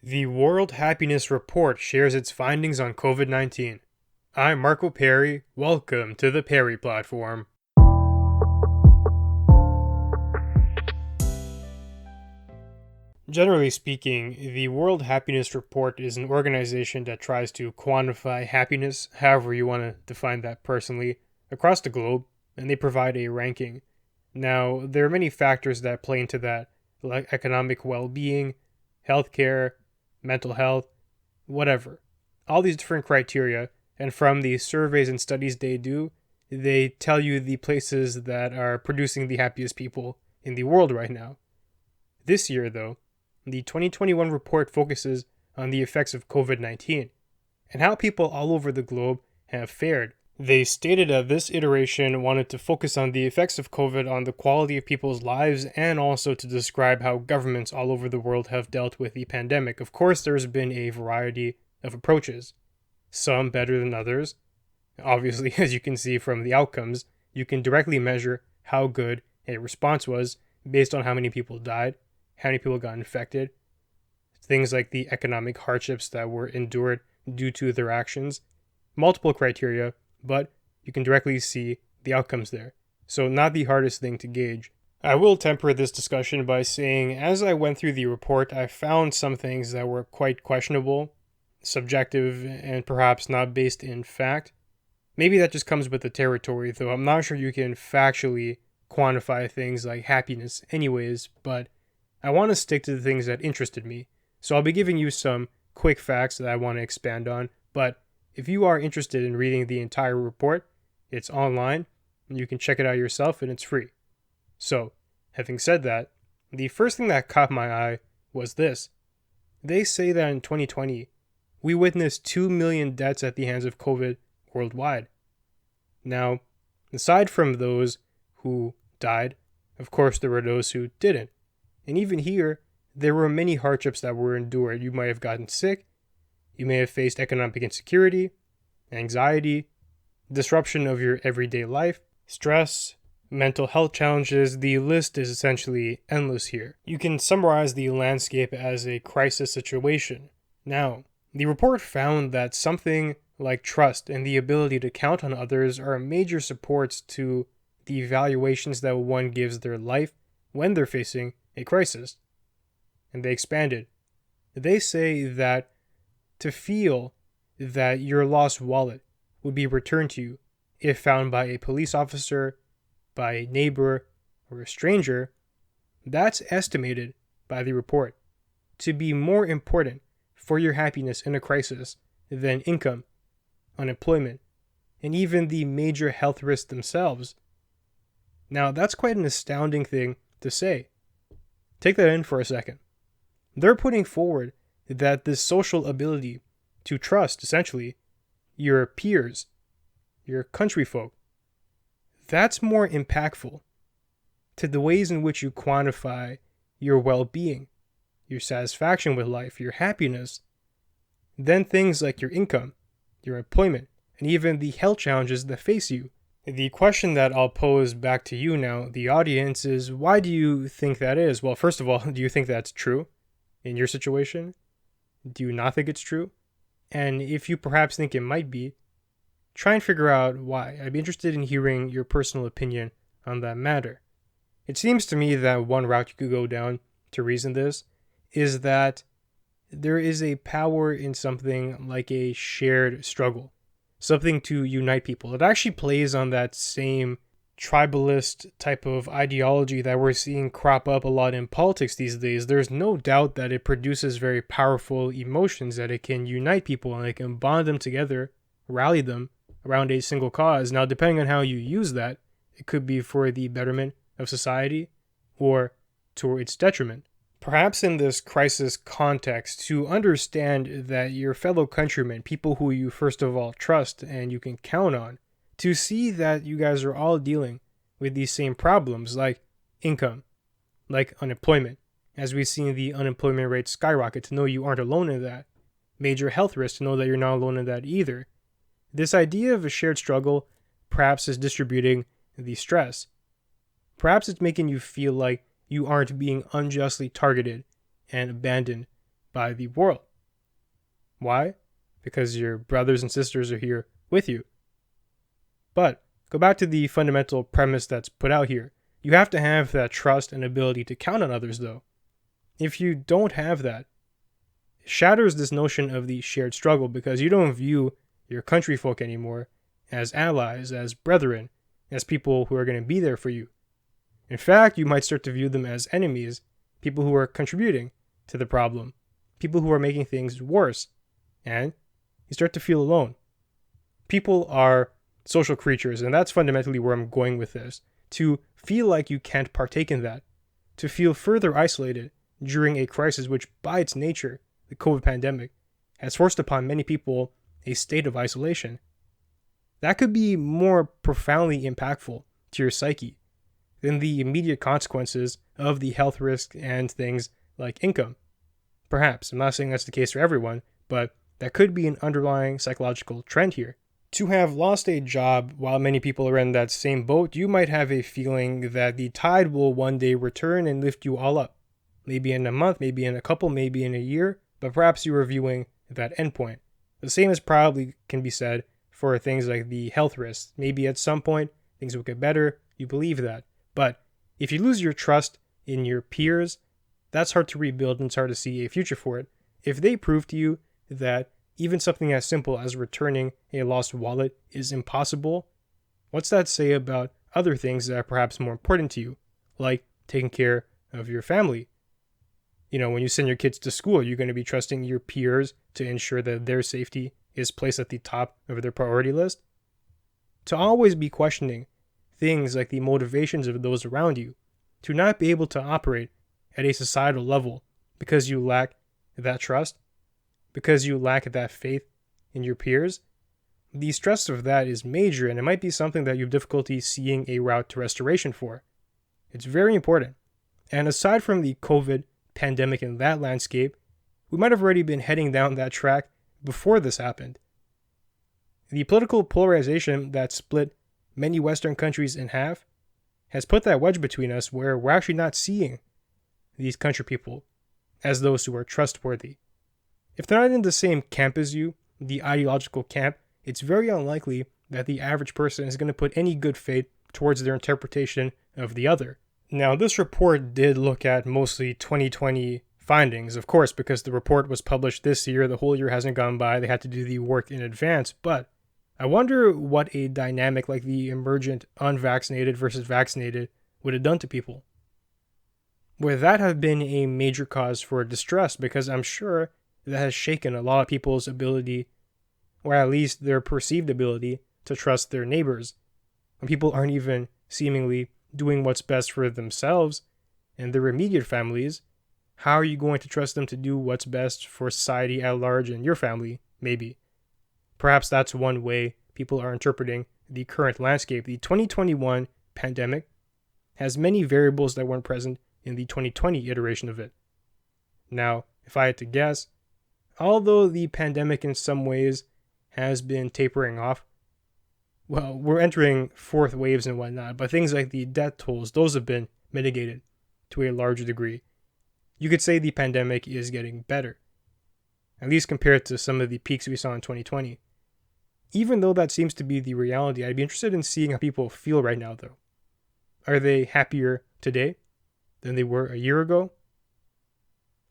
The World Happiness Report shares its findings on COVID-19. I'm Marco Perry. Welcome to the Perry Platform. Generally speaking, the World Happiness Report is an organization that tries to quantify happiness, however you want to define that personally, across the globe, and they provide a ranking. Now, there are many factors that play into that, like economic well-being, healthcare, mental health, whatever. All these different criteria, and from the surveys and studies they do, they tell you the places that are producing the happiest people in the world right now. This year, though, the 2021 report focuses on the effects of COVID-19 and how people all over the globe have fared. They stated that this iteration wanted to focus on the effects of COVID on the quality of people's lives and also to describe how governments all over the world have dealt with the pandemic. Of course, there's been a variety of approaches, some better than others. Obviously, as you can see from the outcomes, you can directly measure how good a response was based on how many people died, how many people got infected, things like the economic hardships that were endured due to their actions, multiple criteria, but you can directly see the outcomes there. So not the hardest thing to gauge. I will temper this discussion by saying as I went through the report, I found some things that were quite questionable, subjective, and perhaps not based in fact. Maybe that just comes with the territory, though I'm not sure you can factually quantify things like happiness anyways, but I want to stick to the things that interested me. So I'll be giving you some quick facts that I want to expand on, but if you are interested in reading the entire report, it's online, and you can check it out yourself, and it's free. So, having said that, the first thing that caught my eye was this. They say that in 2020, we witnessed 2 million deaths at the hands of COVID worldwide. Now, aside from those who died, of course there were those who didn't. And even here, there were many hardships that were endured. You might have gotten sick, you may have faced economic insecurity, anxiety, disruption of your everyday life, stress, mental health challenges. The list is essentially endless here. You can summarize the landscape as a crisis situation. Now, the report found that something like trust and the ability to count on others are major supports to the evaluations that one gives their life when they're facing a crisis. And they expanded. They say that to feel that your lost wallet would be returned to you if found by a police officer, by a neighbor, or a stranger, that's estimated by the report to be more important for your happiness in a crisis than income, unemployment, and even the major health risks themselves. Now, that's quite an astounding thing to say. Take that in for a second. They're putting forward that this social ability to trust, essentially, your peers, your countryfolk, that's more impactful to the ways in which you quantify your well-being, your satisfaction with life, your happiness, than things like your income, your employment, and even the health challenges that face you. The question that I'll pose back to you now, the audience, is why do you think that is? Well, first of all, do you think that's true in your situation? Do you not think it's true? And if you perhaps think it might be, try and figure out why. I'd be interested in hearing your personal opinion on that matter. It seems to me that one route you could go down to reason this is that there is a power in something like a shared struggle, something to unite people. It actually plays on that same tribalist type of ideology that we're seeing crop up a lot in politics these days. There's no doubt that it produces very powerful emotions, that it can unite people and it can bond them together, rally them around a single cause. Now, depending on how you use that, it could be for the betterment of society or to its detriment. Perhaps in this crisis context, to understand that your fellow countrymen, people who you first of all trust and you can count on, to see that you guys are all dealing with these same problems like income, like unemployment, as we've seen the unemployment rate skyrocket, to know you aren't alone in that. Major health risks, to know that you're not alone in that either. This idea of a shared struggle perhaps is distributing the stress. Perhaps it's making you feel like you aren't being unjustly targeted and abandoned by the world. Why? Because your brothers and sisters are here with you. But go back to the fundamental premise that's put out here. You have to have that trust and ability to count on others, though. If you don't have that, it shatters this notion of the shared struggle because you don't view your countryfolk anymore as allies, as brethren, as people who are going to be there for you. In fact, you might start to view them as enemies, people who are contributing to the problem, people who are making things worse, and you start to feel alone. People are social creatures, and that's fundamentally where I'm going with this. To feel like you can't partake in that, to feel further isolated during a crisis which, by its nature, the COVID pandemic, has forced upon many people a state of isolation. That could be more profoundly impactful to your psyche than the immediate consequences of the health risks and things like income. Perhaps, I'm not saying that's the case for everyone, but that could be an underlying psychological trend here. To have lost a job while many people are in that same boat, you might have a feeling that the tide will one day return and lift you all up. Maybe in a month, maybe in a couple, maybe in a year, but perhaps you are viewing that endpoint. The same as probably can be said for things like the health risks. Maybe at some point, things will get better, you believe that. But if you lose your trust in your peers, that's hard to rebuild and it's hard to see a future for it. If they prove to you that even something as simple as returning a lost wallet is impossible, what's that say about other things that are perhaps more important to you, like taking care of your family? When you send your kids to school, you're going to be trusting your peers to ensure that their safety is placed at the top of their priority list. To always be questioning things like the motivations of those around you, to not be able to operate at a societal level because you lack that trust, because you lack that faith in your peers, the stress of that is major, and it might be something that you have difficulty seeing a route to restoration for. It's very important. And aside from the COVID pandemic and that landscape, we might have already been heading down that track before this happened. The political polarization that split many Western countries in half has put that wedge between us where we're actually not seeing these country people as those who are trustworthy. If they're not in the same camp as you, the ideological camp, it's very unlikely that the average person is going to put any good faith towards their interpretation of the other. Now, this report did look at mostly 2020 findings, of course, because the report was published this year, the whole year hasn't gone by, they had to do the work in advance, but I wonder what a dynamic like the emergent unvaccinated versus vaccinated would have done to people. Would that have been a major cause for distress? Because I'm sure that has shaken a lot of people's ability, or at least their perceived ability, to trust their neighbors. When people aren't even seemingly doing what's best for themselves and their immediate families, how are you going to trust them to do what's best for society at large and your family, maybe? Perhaps that's one way people are interpreting the current landscape. The 2021 pandemic has many variables that weren't present in the 2020 iteration of it. Now, if I had to guess, although the pandemic in some ways has been tapering off, well, we're entering fourth waves and whatnot, but things like the death tolls, those have been mitigated to a larger degree. You could say the pandemic is getting better, at least compared to some of the peaks we saw in 2020. Even though that seems to be the reality, I'd be interested in seeing how people feel right now, though. Are they happier today than they were a year ago?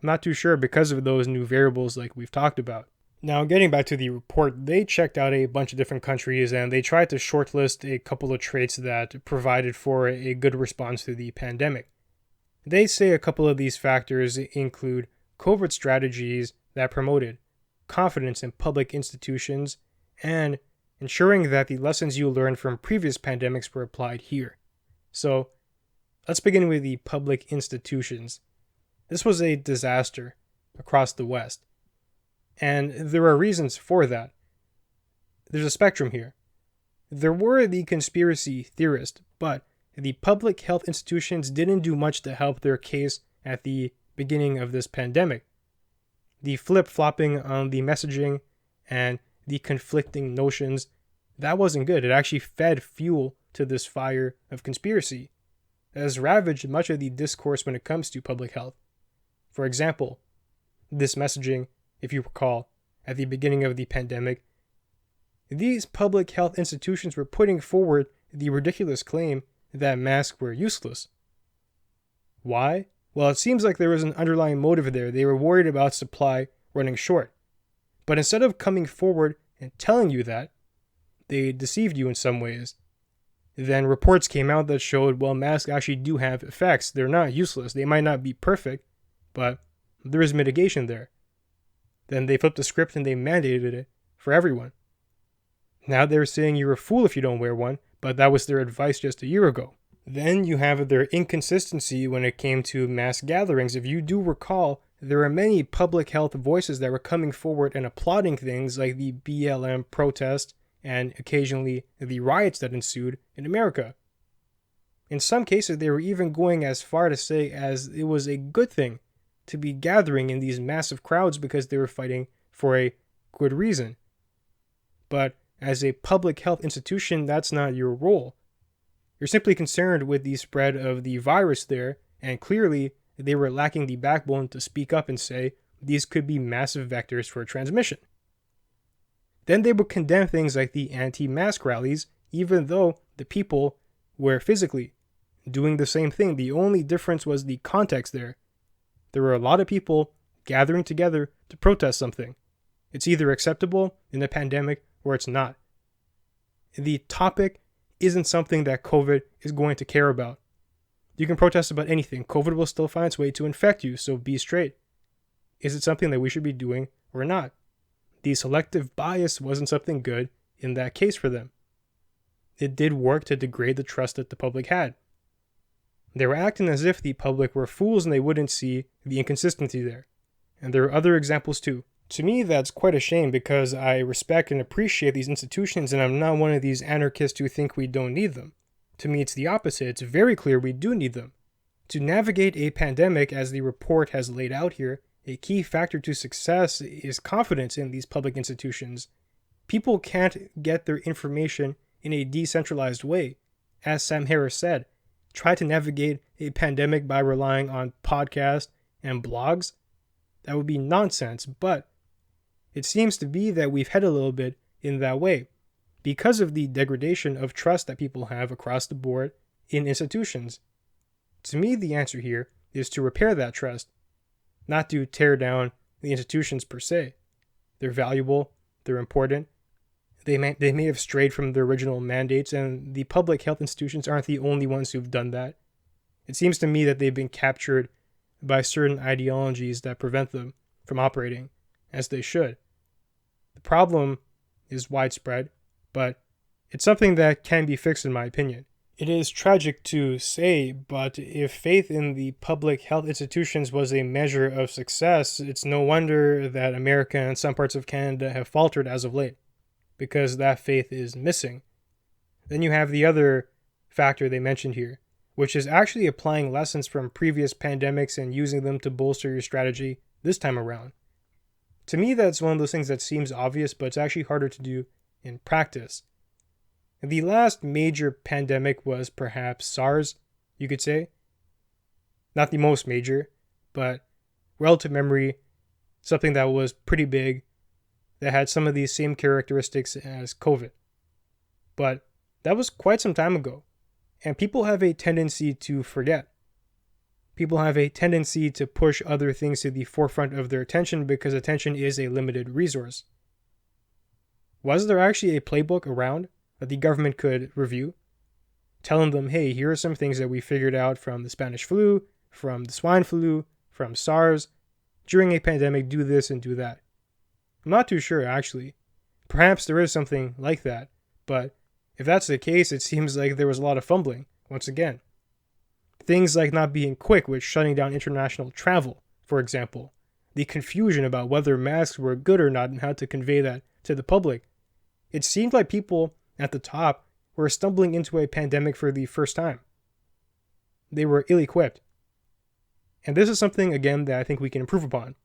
I'm not too sure because of those new variables like we've talked about. Now, getting back to the report, they checked out a bunch of different countries and they tried to shortlist a couple of traits that provided for a good response to the pandemic. They say a couple of these factors include covert strategies that promoted confidence in public institutions and ensuring that the lessons you learned from previous pandemics were applied here. So, let's begin with the public institutions. This was a disaster across the West, and there are reasons for that. There's a spectrum here. There were the conspiracy theorists, but the public health institutions didn't do much to help their case at the beginning of this pandemic. The flip-flopping on the messaging and the conflicting notions, that wasn't good. It actually fed fuel to this fire of conspiracy that has ravaged much of the discourse when it comes to public health. For example, this messaging, if you recall, at the beginning of the pandemic, these public health institutions were putting forward the ridiculous claim that masks were useless. Why? Well, it seems like there was an underlying motive there. They were worried about supply running short. But instead of coming forward and telling you that, they deceived you in some ways. Then reports came out that showed, well, masks actually do have effects. They're not useless. They might not be perfect, but there is mitigation there. Then they flipped the script and they mandated it for everyone. Now they're saying you're a fool if you don't wear one, but that was their advice just a year ago. Then you have their inconsistency when it came to mass gatherings. If you do recall, there are many public health voices that were coming forward and applauding things like the BLM protest and occasionally the riots that ensued in America. In some cases, they were even going as far to say as it was a good thing to be gathering in these massive crowds because they were fighting for a good reason. But as a public health institution, that's not your role. You're simply concerned with the spread of the virus there, and clearly they were lacking the backbone to speak up and say these could be massive vectors for transmission. Then they would condemn things like the anti-mask rallies, even though the people were physically doing the same thing. The only difference was the context there. There were a lot of people gathering together to protest something. It's either acceptable in the pandemic or it's not. The topic isn't something that COVID is going to care about. You can protest about anything. COVID will still find its way to infect you, so be straight. Is it something that we should be doing or not? The selective bias wasn't something good in that case for them. It did work to degrade the trust that the public had. They were acting as if the public were fools and they wouldn't see the inconsistency there. And there are other examples too. To me, that's quite a shame because I respect and appreciate these institutions and I'm not one of these anarchists who think we don't need them. To me, it's the opposite. It's very clear we do need them. To navigate a pandemic, as the report has laid out here, a key factor to success is confidence in these public institutions. People can't get their information in a decentralized way. As Sam Harris said, try to navigate a pandemic by relying on podcasts and blogs. That would be nonsense, but it seems to be that we've headed a little bit in that way because of the degradation of trust that people have across the board in institutions. To me, the answer here is to repair that trust, not to tear down the institutions per se. They're valuable, they're important. They may have strayed from their original mandates, and the public health institutions aren't the only ones who've done that. It seems to me that they've been captured by certain ideologies that prevent them from operating as they should. The problem is widespread, but it's something that can be fixed in my opinion. It is tragic to say, but if faith in the public health institutions was a measure of success, it's no wonder that America and some parts of Canada have faltered as of late, because that faith is missing. Then you have the other factor they mentioned here, which is actually applying lessons from previous pandemics and using them to bolster your strategy this time around. To me, that's one of those things that seems obvious, but it's actually harder to do in practice. The last major pandemic was perhaps SARS, you could say. Not the most major, but relative memory, something that was pretty big, that had some of these same characteristics as COVID. But that was quite some time ago, and people have a tendency to forget. People have a tendency to push other things to the forefront of their attention because attention is a limited resource. Was there actually a playbook around that the government could review, telling them, hey, here are some things that we figured out from the Spanish flu, from the swine flu, from SARS. During a pandemic, do this and do that. I'm not too sure, actually. Perhaps there is something like that, but if that's the case, it seems like there was a lot of fumbling, once again. Things like not being quick with shutting down international travel, for example. The confusion about whether masks were good or not and how to convey that to the public. It seemed like people at the top were stumbling into a pandemic for the first time. They were ill-equipped. And this is something, again, that I think we can improve upon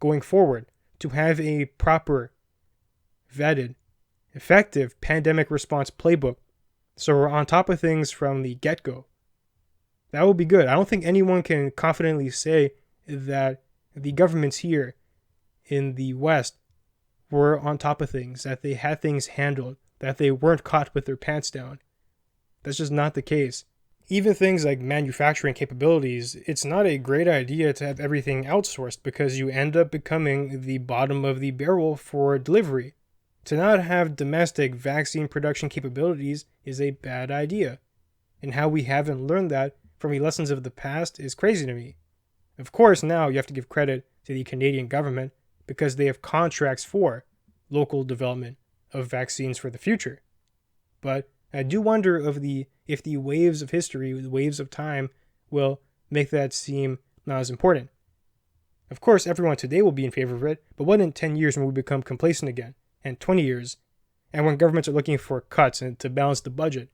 going forward, to have a proper, vetted, effective pandemic response playbook so we're on top of things from the get-go. That would be good. I don't think anyone can confidently say that the governments here in the West were on top of things, that they had things handled, that they weren't caught with their pants down. That's just not the case. Even things like manufacturing capabilities, it's not a great idea to have everything outsourced because you end up becoming the bottom of the barrel for delivery. To not have domestic vaccine production capabilities is a bad idea. And how we haven't learned that from the lessons of the past is crazy to me. Of course, now you have to give credit to the Canadian government because they have contracts for local development of vaccines for the future. But I do wonder if the waves of history, the waves of time, will make that seem not as important. Of course, everyone today will be in favor of it, but what in 10 years when we become complacent again? And 20 years? And when governments are looking for cuts and to balance the budget?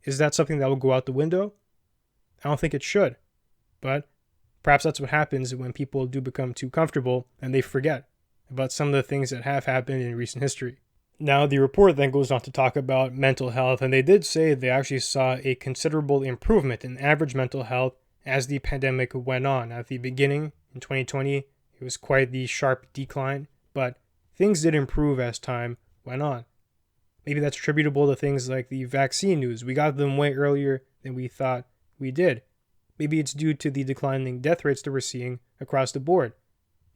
Is that something that will go out the window? I don't think it should. But perhaps that's what happens when people do become too comfortable and they forget about some of the things that have happened in recent history. Now, the report then goes on to talk about mental health, and they did say they actually saw a considerable improvement in average mental health as the pandemic went on. At the beginning, in 2020, it was quite the sharp decline, but things did improve as time went on. Maybe that's attributable to things like the vaccine news. We got them way earlier than we thought we did. Maybe it's due to the declining death rates that we're seeing across the board.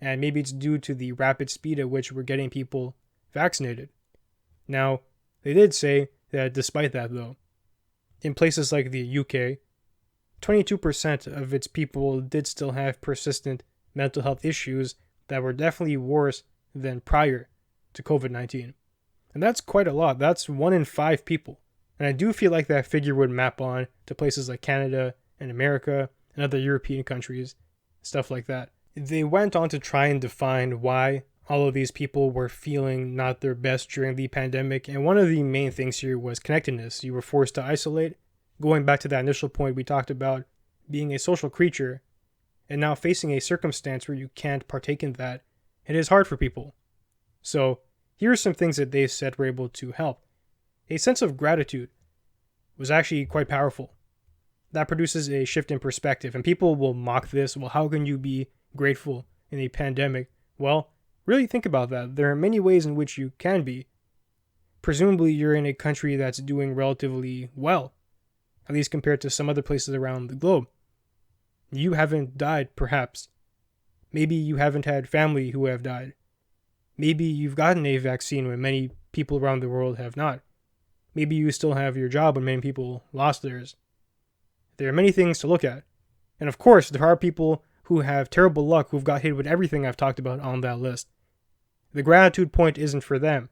And maybe it's due to the rapid speed at which we're getting people vaccinated. Now, they did say that despite that, though, in places like the UK, 22% of its people did still have persistent mental health issues that were definitely worse than prior to COVID-19. And that's quite a lot. That's 1 in 5 people. And I do feel like that figure would map on to places like Canada and America and other European countries, stuff like that. They went on to try and define why all of these people were feeling not their best during the pandemic. And one of the main things here was connectedness. You were forced to isolate. Going back to that initial point we talked about, being a social creature, and now facing a circumstance where you can't partake in that, it is hard for people. So here are some things that they said were able to help. A sense of gratitude was actually quite powerful. That produces a shift in perspective, and people will mock this. Well, how can you be grateful in a pandemic? Well, really think about that. There are many ways in which you can be. Presumably, you're in a country that's doing relatively well, at least compared to some other places around the globe. You haven't died, perhaps. Maybe you haven't had family who have died. Maybe you've gotten a vaccine when many people around the world have not. Maybe you still have your job when many people lost theirs. There are many things to look at. And of course, there are people who have terrible luck who've got hit with everything I've talked about on that list. The gratitude point isn't for them.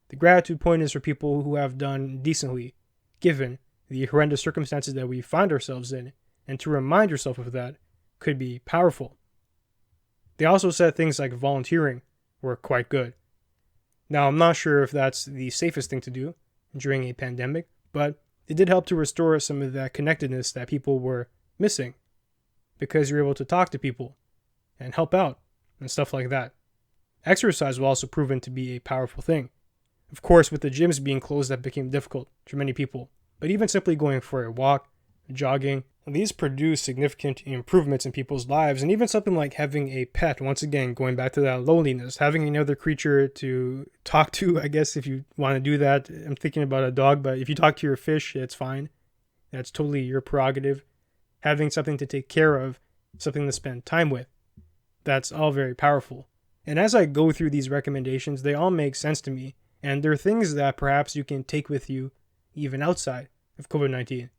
The gratitude point is for people who have done decently, given the horrendous circumstances that we find ourselves in, and to remind yourself of that could be powerful. They also said things like volunteering were quite good. Now, I'm not sure if that's the safest thing to do during a pandemic, but it did help to restore some of that connectedness that people were missing, because you're able to talk to people and help out and stuff like that. Exercise was also proven to be a powerful thing. Of course, with the gyms being closed, that became difficult for many people. But even simply going for a walk, jogging, these produce significant improvements in people's lives. And even something like having a pet, once again, going back to that loneliness, having another creature to talk to, I guess, if you want to do that. I'm thinking about a dog, but if you talk to your fish, it's fine. That's totally your prerogative. Having something to take care of, something to spend time with, that's all very powerful. And as I go through these recommendations, they all make sense to me. And they're things that perhaps you can take with you even outside of COVID-19,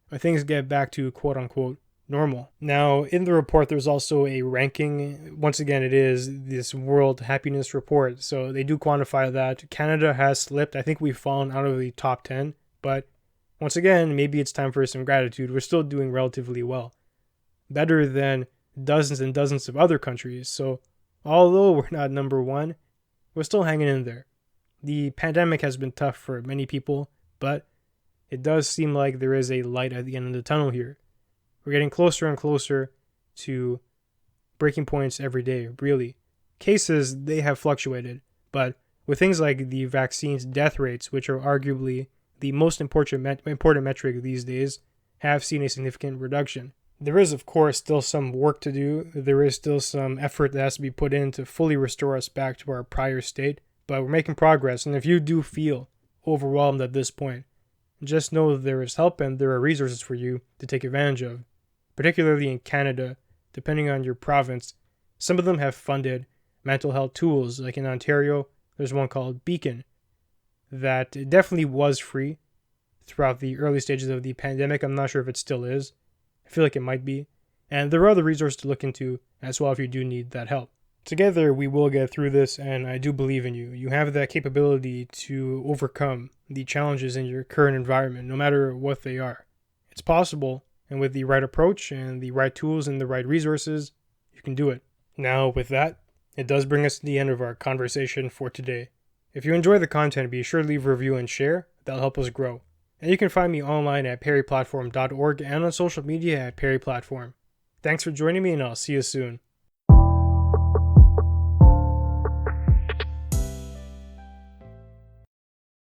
when things get back to quote-unquote normal. Now, in the report, there's also a ranking. Once again, it is this World Happiness Report, so they do quantify that. Canada has slipped. I think we've fallen out of the top 10, but once again, maybe it's time for some gratitude. We're still doing relatively well, better than dozens and dozens of other countries. So although we're not number one, we're still hanging in there. The pandemic has been tough for many people, but it does seem like there is a light at the end of the tunnel here. We're getting closer and closer to breaking points every day, really. Cases, they have fluctuated, but with things like the vaccine's death rates, which are arguably the most important metric these days, have seen a significant reduction. There is, of course, still some work to do. There is still some effort that has to be put in to fully restore us back to our prior state, but we're making progress. And if you do feel overwhelmed at this point, just know that there is help and there are resources for you to take advantage of. Particularly in Canada, depending on your province, some of them have funded mental health tools. Like in Ontario, there's one called Beacon that definitely was free throughout the early stages of the pandemic. I'm not sure if it still is. I feel like it might be. And there are other resources to look into as well if you do need that help. Together, we will get through this, and I do believe in you. You have that capability to overcome the challenges in your current environment, no matter what they are. It's possible, and with the right approach and the right tools and the right resources, you can do it. Now, with that, it does bring us to the end of our conversation for today. If you enjoy the content, be sure to leave a review and share. That'll help us grow. And you can find me online at perryplatform.org and on social media at perryplatform. Thanks for joining me, and I'll see you soon.